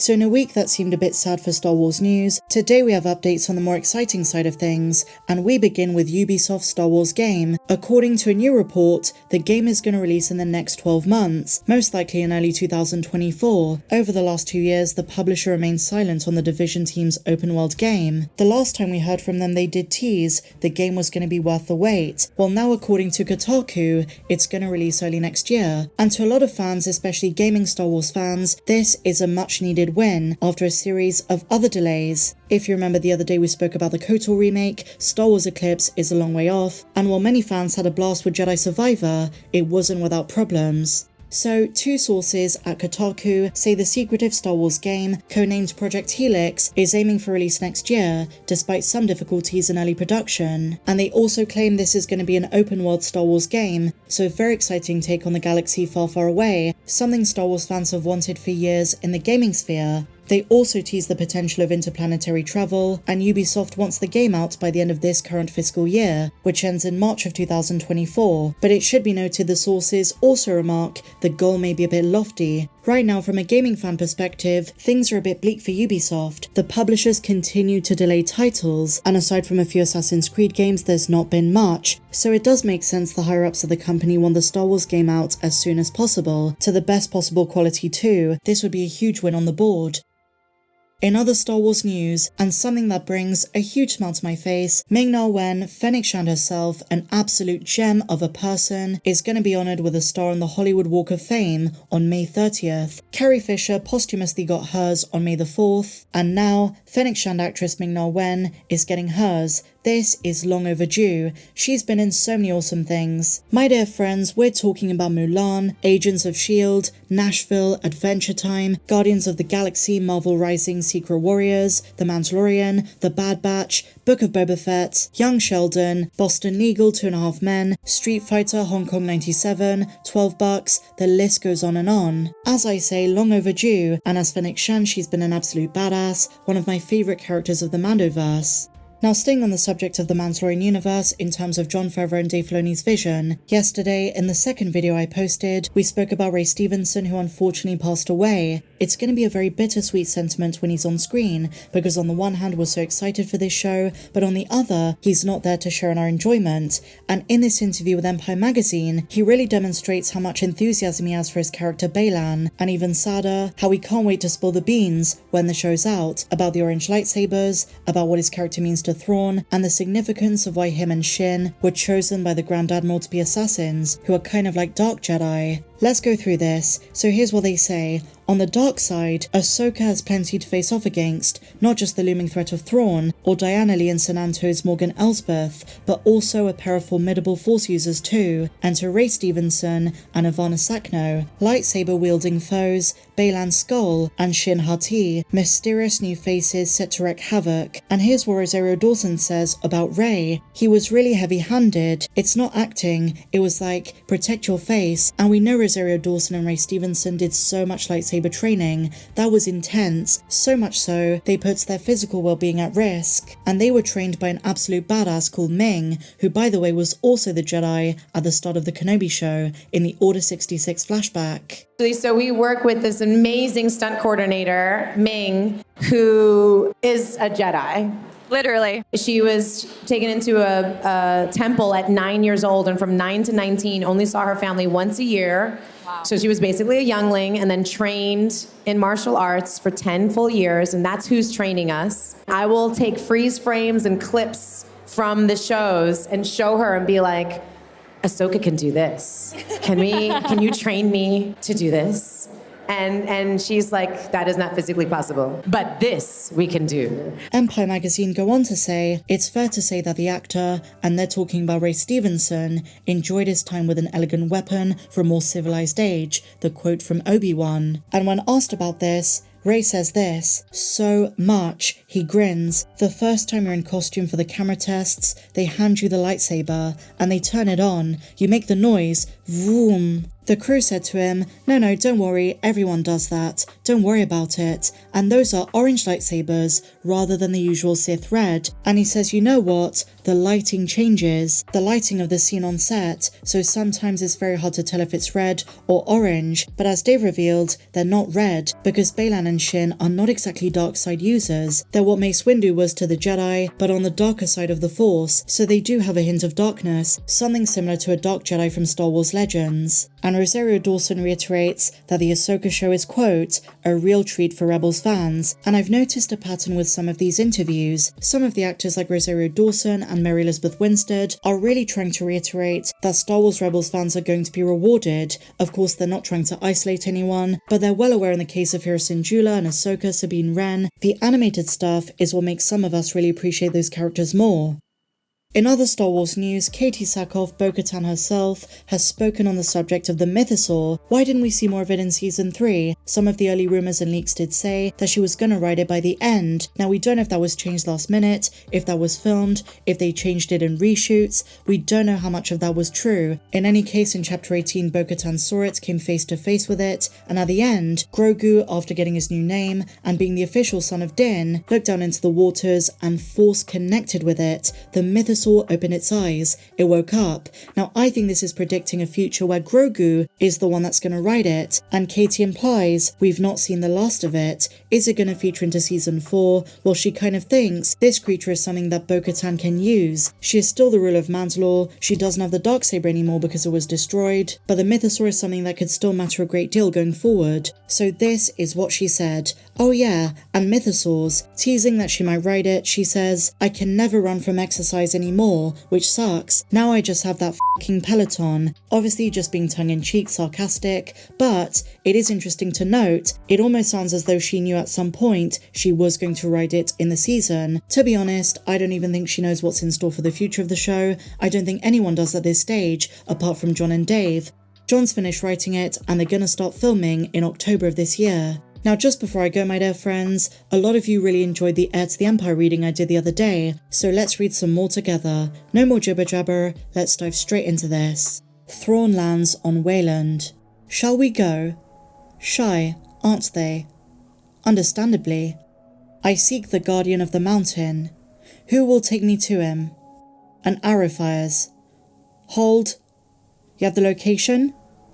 So in a week that seemed a bit sad for Star Wars news, today we have updates on the more exciting side of things, and we begin with Ubisoft's Star Wars game. According to a new report, the game is going to release in the next 12 months, most likely in early 2024. Over the last 2 years, the publisher remained silent on the Division team's open world game. The last time we heard from them they did tease the game was going to be worth the wait. Well, now according to Kotaku, it's going to release early next year. And to a lot of fans, especially gaming Star Wars fans, this is a much needed win after a series of other delays. If you remember the other day we spoke about the KOTOR remake, Star Wars Eclipse is a long way off, and while many fans had a blast with Jedi Survivor, it wasn't without problems. So, two sources at Kotaku say the secretive Star Wars game, codenamed Project Helix, is aiming for release next year, despite some difficulties in early production. And they also claim this is going to be an open-world Star Wars game, so a very exciting take on the galaxy far, far away, something Star Wars fans have wanted for years in the gaming sphere. They also tease the potential of interplanetary travel, and Ubisoft wants the game out by the end of this current fiscal year, which ends in March of 2024. But it should be noted the sources also remark the goal may be a bit lofty. Right now, from a gaming fan perspective, things are a bit bleak for Ubisoft. The publishers continue to delay titles, and aside from a few Assassin's Creed games, there's not been much. So it does make sense the higher-ups of the company want the Star Wars game out as soon as possible, to the best possible quality too. This would be a huge win on the board. In other Star Wars news, and something that brings a huge smile to my face, Ming-Na Fennec herself, an absolute gem of a person, is going to be honoured with a star on the Hollywood Walk of Fame on May 30th. Carrie Fisher posthumously got hers on May the 4th, and now Fennec actress Ming-Na is getting hers. This is long overdue. She's been in so many awesome things. My dear friends, we're talking about Mulan, Agents of S.H.I.E.L.D., Nashville, Adventure Time, Guardians of the Galaxy, Marvel Rising, Secret Warriors, The Mandalorian, The Bad Batch, Book of Boba Fett, Young Sheldon, Boston Legal, 2.5 Men, Street Fighter, Hong Kong 97, 12 Bucks, the list goes on and on. As I say, long overdue, and as Fennec Shand, she's been an absolute badass, one of my favourite characters of the Mandoverse. Now, staying on the subject of the Mandalorian universe in terms of Jon Favreau and Dave Filoni's vision, yesterday, in the second video I posted, we spoke about Ray Stevenson, who unfortunately passed away. It's going to be a very bittersweet sentiment when he's on screen, because on the one hand we're so excited for this show, but on the other, he's not there to share in our enjoyment. And in this interview with Empire magazine, he really demonstrates how much enthusiasm he has for his character Baylan, and even sadder, how he can't wait to spill the beans when the show's out, about the orange lightsabers, about what his character means to Thrawn, and the significance of why him and Shin were chosen by the Grand Admiral to be assassins, who are kind of like Dark Jedi. Let's go through this. So here's what they say. On the dark side, Ahsoka has plenty to face off against, not just the looming threat of Thrawn, or Diana Lee and Sananto's Morgan Elsbeth, but also a pair of formidable Force users too, enter Ray Stevenson and Ivana Sakno, lightsaber-wielding foes, Baylan Skoll and Shin Hati, mysterious new faces set to wreak havoc. And here's what Rosario Dawson says about Ray. He was really heavy-handed. It's not acting, it was like, protect your face. And we know Rosario Dawson and Ray Stevenson did so much lightsaber training. That was intense, so much so, they put their physical well-being at risk. And they were trained by an absolute badass called Ming, who by the way was also the Jedi at the start of the Kenobi show in the Order 66 flashback. So we work with this amazing stunt coordinator, Ming, who is a Jedi. Literally. She was taken into a temple at 9 years old, and from 9 to 19 only saw her family once a year. Wow. So she was basically a youngling and then trained in martial arts for 10 full years, and that's who's training us. I will take freeze frames and clips from the shows and show her and be like, Ahsoka can do this. Can you train me to do this? And she's like, that is not physically possible, but this we can do. Empire magazine go on to say, it's fair to say that the actor, and they're talking about Ray Stevenson, enjoyed his time with an elegant weapon for a more civilized age, the quote from Obi-Wan. And when asked about this, Ray says this, so much, he grins. The first time you're in costume for the camera tests, they hand you the lightsaber, and they turn it on. You make the noise, vroom. The crew said to him, no, don't worry, everyone does that, don't worry about it, and those are orange lightsabers rather than the usual Sith red. And he says, you know what, the lighting changes, the lighting of the scene on set, so sometimes it's very hard to tell if it's red or orange, but as Dave revealed, they're not red, because Baylan and Shin are not exactly dark side users. They're what Mace Windu was to the Jedi, but on the darker side of the Force, so they do have a hint of darkness, something similar to a Dark Jedi from Star Wars Legends. And Rosario Dawson reiterates that the Ahsoka show is, quote, a real treat for Rebels fans, and I've noticed a pattern with some of these interviews. Some of the actors like Rosario Dawson and Mary Elizabeth Winstead are really trying to reiterate that Star Wars Rebels fans are going to be rewarded. Of course, they're not trying to isolate anyone, but they're well aware in the case of Harrison Jula and Ahsoka, Sabine Wren, the animated stuff is what makes some of us really appreciate those characters more. In other Star Wars news, Katee Sackhoff, Bo-Katan herself, has spoken on the subject of the Mythosaur. Why didn't we see more of it in Season 3? Some of the early rumours and leaks did say that she was gonna ride it by the end. Now we don't know if that was changed last minute, if that was filmed, if they changed it in reshoots. We don't know how much of that was true. In any case, in Chapter 18, Bo-Katan saw it, came face to face with it, and at the end, Grogu, after getting his new name and being the official son of Din, looked down into the waters and Force connected with it. The Mythosaur opened its eyes, it woke up. Now I think this is predicting a future where Grogu is the one that's going to ride it, and Katee implies we've not seen the last of it. Is it going to feature into Season 4? Well, she kind of thinks this creature is something that Bo-Katan can use. She is still the ruler of Mandalore, she doesn't have the Darksaber anymore because it was destroyed, but the Mythosaur is something that could still matter a great deal going forward. So this is what she said. Oh yeah, and Mythosaurs. Teasing that she might ride it, she says, I can never run from exercise anymore, which sucks. Now I just have that f***ing Peloton. Obviously just being tongue-in-cheek, sarcastic, but it is interesting to note, it almost sounds as though she knew at some point she was going to ride it in the season. To be honest, I don't even think she knows what's in store for the future of the show. I don't think anyone does at this stage, apart from Jon and Dave. Jon's finished writing it, and they're gonna start filming in October of this year. Now just before I go, my dear friends, a lot of you really enjoyed the Heir to the Empire reading I did the other day, so let's read some more together. No more jibber jabber, let's dive straight into this. Thrawn lands on Wayland. Shall we go? Shy, aren't they? Understandably. I seek the guardian of the mountain. Who will take me to him? An arrow fires. Hold. You have the location?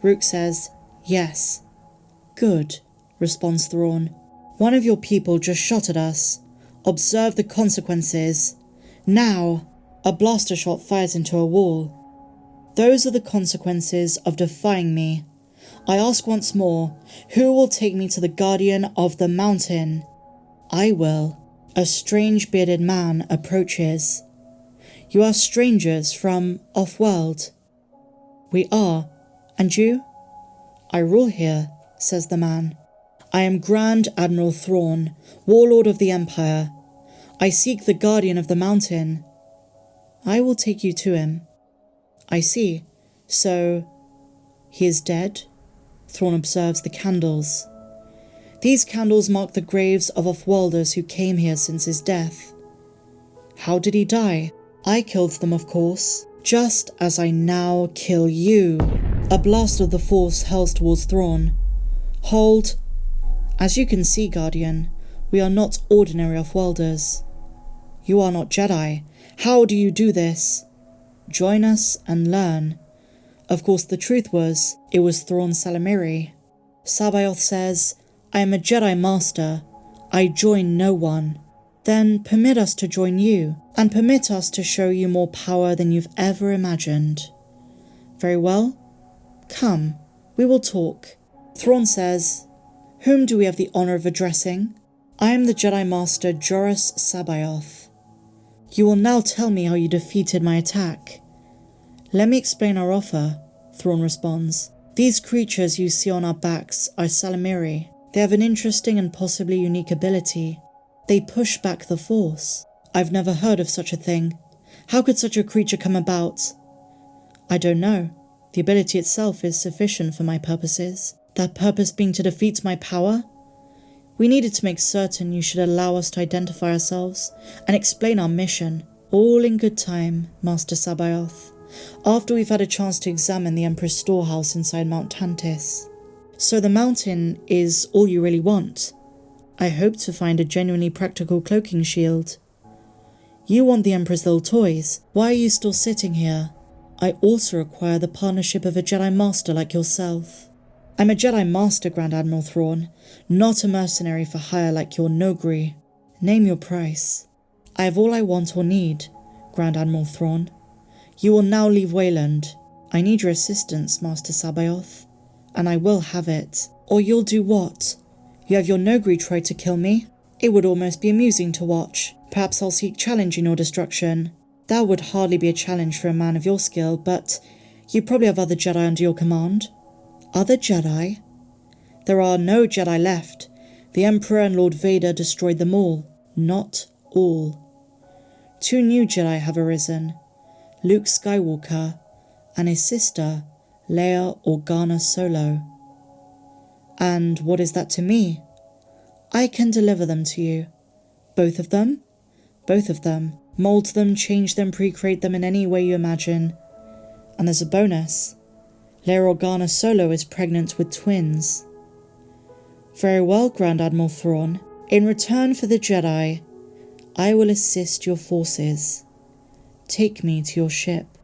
Rook says, yes. Good, responds Thrawn. One of your people just shot at us. Observe the consequences. Now, a blaster shot fires into a wall. Those are the consequences of defying me. I ask once more, who will take me to the guardian of the mountain? I will. A strange bearded man approaches. You are strangers from off-world. We are. And you? I rule here, says the man. I am Grand Admiral Thrawn, warlord of the Empire. I seek the guardian of the mountain. I will take you to him. I see. So, he is dead? Thrawn observes the candles. These candles mark the graves of off-worlders who came here since his death. How did he die? I killed them, of course, just as I now kill you. A blast of the Force hurls towards Thrawn. Hold. As you can see, Guardian, we are not ordinary off-worlders. You are not Jedi. How do you do this? Join us and learn. Of course, the truth was, it was Thrawn Salamiri. C'baoth says, I am a Jedi Master. I join no one. Then permit us to join you, and permit us to show you more power than you've ever imagined. Very well. Come, we will talk. Thrawn says, whom do we have the honour of addressing? I am the Jedi Master Jorus C'baoth. You will now tell me how you defeated my attack. Let me explain our offer, Thrawn responds. These creatures you see on our backs are Salamiri. They have an interesting and possibly unique ability. They push back the Force. I've never heard of such a thing. How could such a creature come about? I don't know. The ability itself is sufficient for my purposes. That purpose being to defeat my power? We needed to make certain you should allow us to identify ourselves and explain our mission. All in good time, Master C'baoth. after we've had a chance to examine the Emperor's storehouse inside Mount Tantiss. So the mountain is all you really want. I hope to find a genuinely practical cloaking shield. You want the Emperor's little toys. Why are you still sitting here? I also require the partnership of a Jedi Master like yourself. I'm a Jedi Master, Grand Admiral Thrawn, not a mercenary for hire like your Nogri. Name your price. I have all I want or need, Grand Admiral Thrawn. You will now leave Wayland. I need your assistance, Master C'baoth, and I will have it. Or you'll do what? You have your Nogri try to kill me? It would almost be amusing to watch. Perhaps I'll seek challenge in your destruction. That would hardly be a challenge for a man of your skill, but you probably have other Jedi under your command. Other Jedi? There are no Jedi left. The Emperor and Lord Vader destroyed them all. Not all. 2 new Jedi have arisen. Luke Skywalker and his sister, Leia Organa Solo. And what is that to me? I can deliver them to you. Both of them? Both of them. Mold them, change them, pre-create them in any way you imagine. And there's a bonus. Leia Organa Solo is pregnant with twins. Very well, Grand Admiral Thrawn. In return for the Jedi, I will assist your forces. Take me to your ship.